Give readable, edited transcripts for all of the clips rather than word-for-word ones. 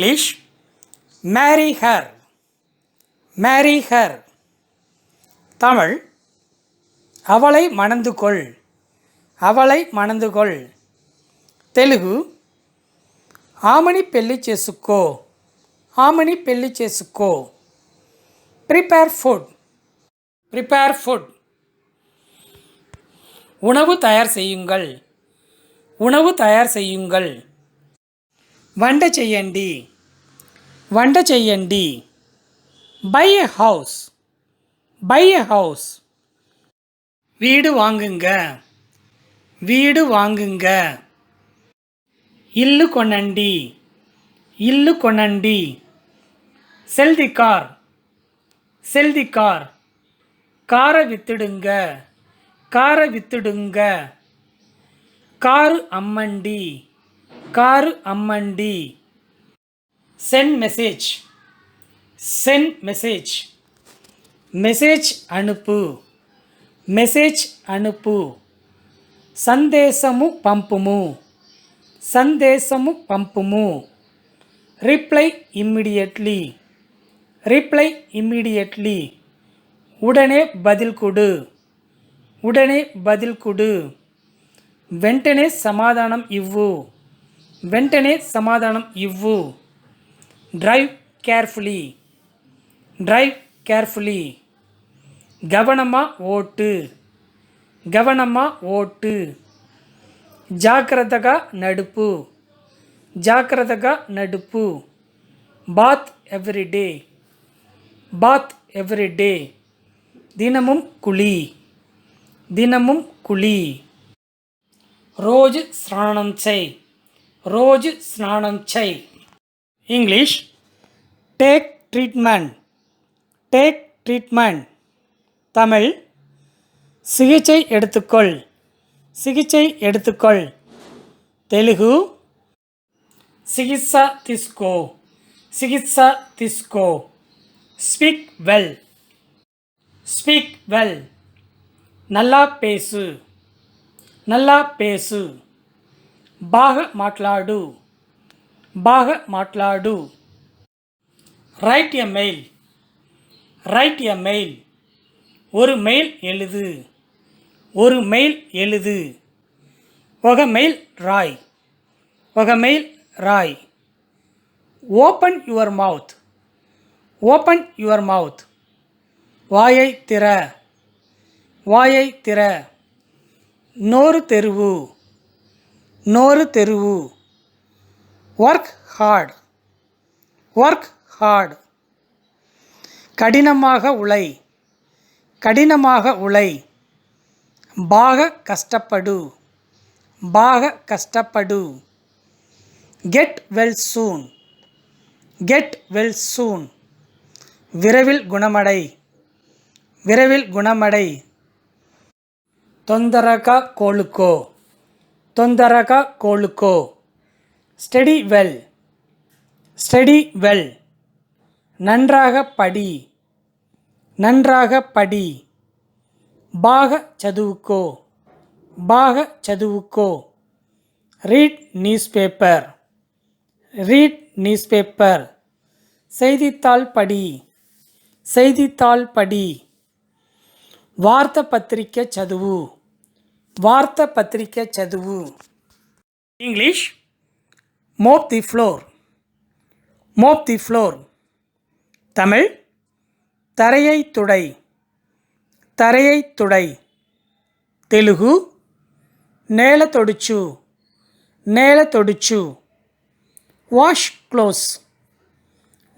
English marry her, marry her. Tamil அவளை மணந்து கொள், அவளை மணந்து கொள். தெலுங்கு ఆమెని పెళ్లి చేసుకో, ఆమెని పెళ్లి చేసుకో. prepare food, prepare food. உணவு தயார் செய்யுங்கள், உணவு தயார் செய்யுங்கள். వంట చేయండి, వంట చేయండి. buy a house, buy a house. வீடு வாங்குங்க, வீடு வாங்குங்க. ఇల్లు కొనండి, ఇల్లు కొనండి. sell the car, sell the car. காரை வித்துடுங்க, காரை வித்துடுங்க. காரு அம்மண்டி, காரு அம்மண்டி. send message, send message. Message அனுப்பு, மெசேஜ் அனுப்பு. సందేశము పంపుము, సందేశము పంపుము. Reply immediately, reply immediately. உடனே பதில் கொடு, உடனே பதில் கொடு. వెంటనే సమాధానం ఇవ్వు, వెంటనే సమాధానం ఇవ్వు. Drive carefully, drive carefully. గవనమా ఓటు, గవనమా ఓటు. జాగ్రత్తగా నడుపు, జాగ్రత్తగా నడుపు. Bath everyday, bath everyday. దినமும் కుళి, దినமும் కుళి. రోజు స్నానం చేయి, రోజు స్నానం చేయి. English take treatment, take treatment. Tamil சிகிச்சை எடுத்துக்கொள், சிகிச்சை எடுத்துக்கொள். தெலுங்கு சிகிச்சா తీసుకో, சிகிச்சா తీసుకో. Speak well, speak well. நல்லா பேசு, நல்லா பேசு. బాగా మాట్లాడు, బాగా మాట్లాడు. Write a mail, write a mail. ஒரு மெயில் எழுது, ஒரு மெயில் எழுது. ఒక మెయిల్ రాయ్, ఒక మెయిల్ రాయ్. Open your mouth, open your mouth. வாயை திற, வாயை திற. நோறு தெருவு, நோறு தெருவு. Work hard, work hard. கடினமாக உழை, கடினமாக உழை. బాగా కష్టపడు, బాగా కష్టపడు. Get well soon, get well soon. விரைவில் குணமடை, விரைவில் குணமடை. తొందరగా కోలుకో, తొందరగా కోలుకో. Study well, study well. நன்றாக படி, நன்றாக படி. బాగా చదువుకో, బాగా చదువుకో. Read newspaper, read newspaper. செய்தித்தாள் படி, செய்தித்தாள் படி. వార్తాపత్రిక చదువు, వార్తాపత్రిక చదువు. English mop the floor, mop the floor. Tamil தரையை துடை, தரையை துடை. தெலுங்கு నేల తొడుచు, నేల తొడుచు. Wash clothes,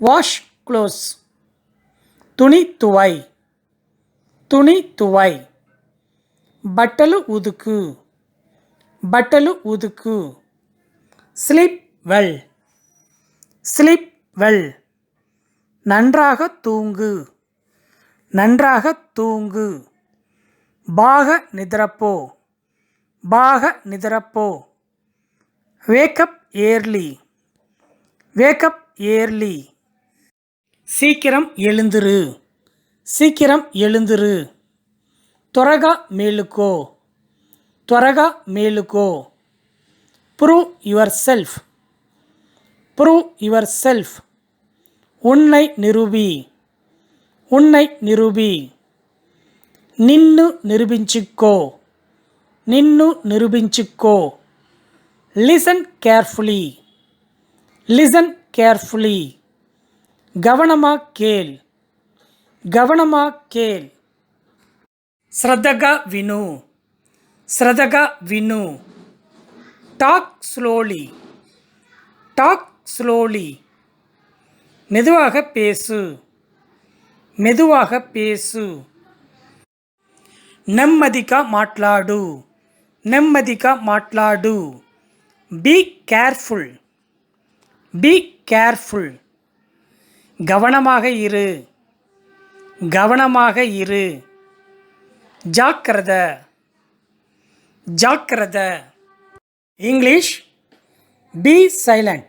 wash clothes. துணி துவை, துணி துவை. బట్టలు ఉదుకు, బట్టలు ఉదుకు. Sleep well, sleep well. நன்றாக தூங்கு, நன்றாக தூங்கு. బాగా నిద్రపో, బాగా నిద్రపో. Wake up early, wake up early. சீக்கிரம் எழுந்துரு, சீக்கிரம் எழுந்துரு. త్వరగా మేలుకో, త్వరగా మేలుకో. Prove yourself, prove yourself. உன்னை நிரூபி. உன்னை நிரூபி. நின்னு நிரூபிంచుకో. நின்னு நிரூபிంచుకో. Listen carefully. Listen carefully. கவனமா கேள். கவனமா கேள். శ్రద్ధగా విను. శ్రద్ధగా విను. Talk slowly. Talk slowly. மெதுவாக பேசு. மெதுவாக பேசு. నెమ్మదిగా మాట్లాడు. నెమ్మదిగా మాట్లాడు. Be careful. Be careful. கவனமாக இரு. கவனமாக இரு. ஜாக்கிரதை. ஜாக்கிரதை. English be silent.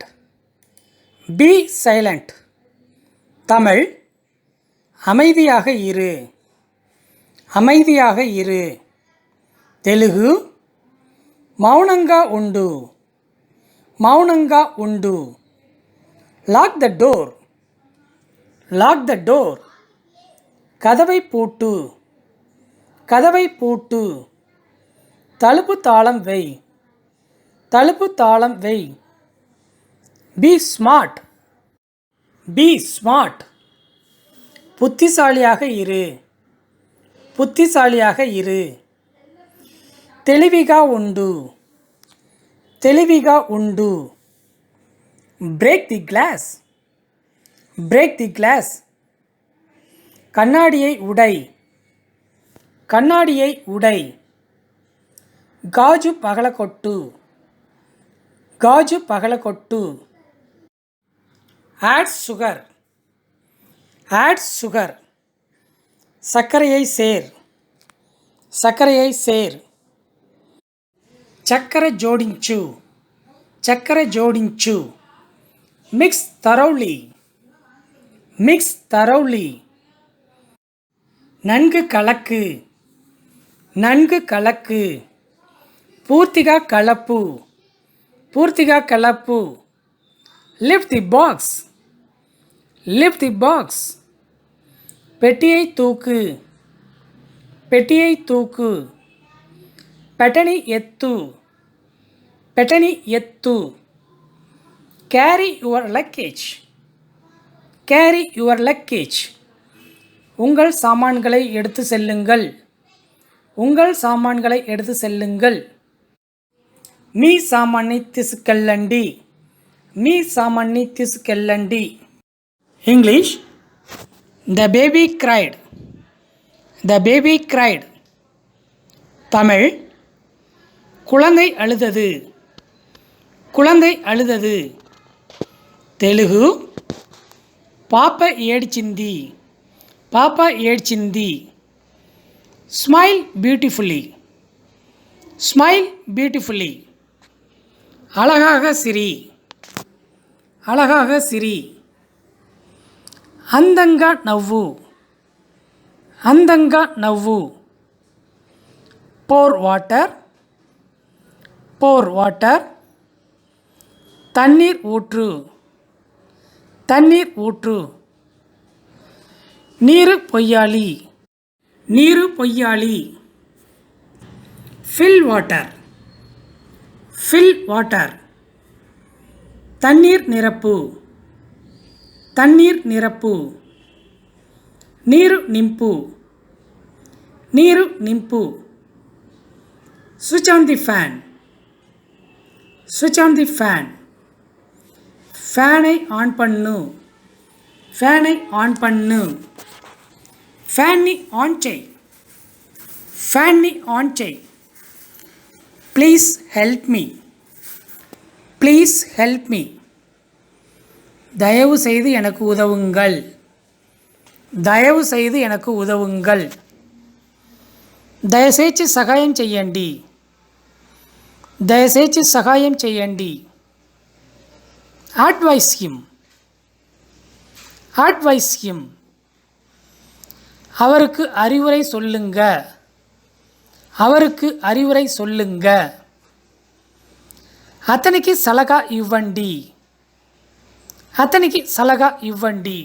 Be silent. Tamil அமைதியாக இரு. அமைதியாக இரு. தெலுங்கு மௌனంగా ఉండు. மௌனంగా ఉండు. Lock the door. Lock the door. கதவை பூட்டு. கதவை பூட்டு. தழுப்பு தாளம் வை. தழுப்பு தாளம் வை. Be smart. Be smart. புத்திசாலியாக இரு. புத்திசாலியாக இரு. தெளிவிగా ఉండు. தெளிவிగా ఉండు. Break the glass. Break the glass. கண்ணாடியை உடை. கண்ணாடியை உடை. గాజు పగలకొట్టు. గాజు పగలకొట్టు. Add sugar. Add sugar. சர்க்கரையை சேர். சர்க்கரையை சேர். చక్కెర జోడించు. చక్కెర జోడించు. Mix thoroughly. Mix thoroughly. நன்கு கலக்கு. நன்கு கலக்கு. பூர்த்திగా கலப்பு. பூர்த்திగా கலப்பு. Lift the box. Lift the box. பெட்டியை தூக்கு. பெட்டியை தூக்கு. பெட்டனி எத்து. பெட்டனி எத்து. Carry your luggage. Carry your luggage. உங்கள் சாமான்களை எடுத்து செல்லுங்கள். உங்கள் சாமான்களை எடுத்து செல்லுங்கள். మీ సామాన్ని తీసుకెళ్ళండి. మీ సామాన్ని తీసుకెళ్ళండి. English the baby cried. The baby cried. Tamil குழந்தை அழுதது. குழந்தை அழுதது. தெலுங்கு పాప ఏడ్చింది. పాప ఏడ్చింది. Smile beautifully. Smile beautifully. அழகாக சிரி. அழகாக சிரி. అందంగా నవ్వు. అందంగా నవ్వు. Pour water. Pour water. தண்ணீர் ஊற்று. தண்ணீர் ஊற்று. நீரு பொய்யாளி. நீரு பொய்யாளி. Fill water. Fill water. தண்ணீர் நிரப்பு. தண்ணீர் நிரப்பு. நீரு நிంపు. நீரு நிంపు. ஸ்விட்ச் ஆன் தி ஃபேன். ஸ்விட்ச் ஆன் தி ஃபேன். ஃபேனை ஆன் பண்ணு. ஃபேனை ஆன் பண்ணு. ஃபேனை ஆன் செய். ஃபேனை ஆன் செய். Please help me. Please help me. தயவு செய்து எனக்கு உதவுங்கள். தயவு செய்து எனக்கு உதவுங்கள். దయచేసి సహాయం చేయండి. దయచేసి సహాయం చేయండి. Advice him. Advice him. அவருக்கு அறிவுரை சொல்லுங்க. அவருக்கு அறிவுரை சொல்லுங்க. అతనికి సలహా ఇవ్వండి. అతనికి సలహా ఇవ్వండి.